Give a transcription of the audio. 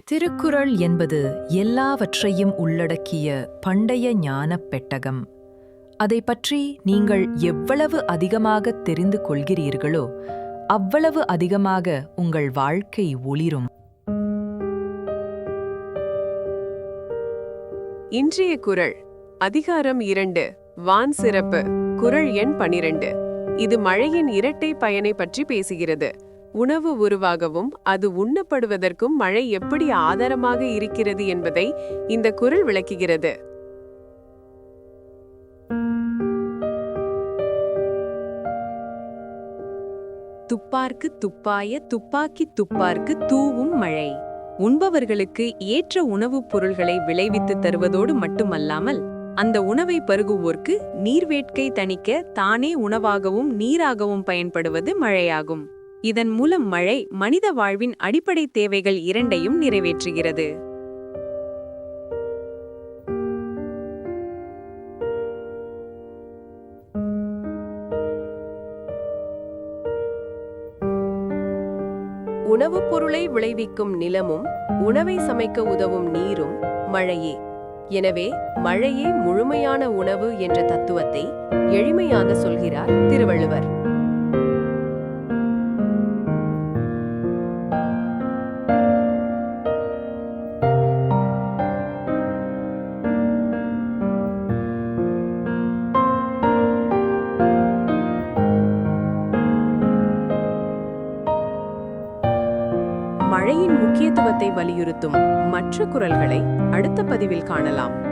திருக்குறள் என்பது எல்லாவற்றையும் உள்ளடக்கிய பண்டைய ஞானப் பெட்டகம். அதைப் பற்றி நீங்கள் எவ்வளவு அதிகமாக தெரிந்து கொள்கிறீர்களோ அவ்வளவு அதிகமாக உங்கள் வாழ்க்கை ஒளிரும். இன்றைய குறள் அதிகாரம் 2 வான் சிறப்பு. குறள் எண் 12. இது மழையின் இரட்டை பயனை பற்றி பேசுகிறது. உணவு உருவாகவும் அது உண்ணப்படுவதற்கும் மழை எப்படி ஆதாரமாக இருக்கிறது என்பதை இந்த குறள் விளக்குகிறது. துப்பார்க்கு துப்பாய துப்பாக்கி துப்பார்க்கு தூவும் மழை. உண்பவர்களுக்கு ஏற்ற உணவுப் பொருள்களை விளைவித்து தருவதோடு மட்டுமல்லாமல் அந்த உணவை பருகுவோர்க்கு நீர்வேட்கை தணிக்க தானே உணவாகவும் நீராகவும் பயன்படுவது மழையாகும். இதன் மூலம் மழை மனித வாழ்வின் அடிப்படை தேவைகள் இரண்டையும் நிறைவேற்றுகிறது. உணவுப் பொருளை விளைவிக்கும் நிலமும் உணவை சமைக்க உதவும் நீரும் மழையே. எனவே மழையே முழுமையான உணவு என்ற தத்துவத்தை எளிமையாக சொல்கிறார் திருவள்ளுவர். மழையின் முக்கியத்துவத்தை வலியுறுத்தும் மற்ற குறள்களை அடுத்த பதிவில் காணலாம்.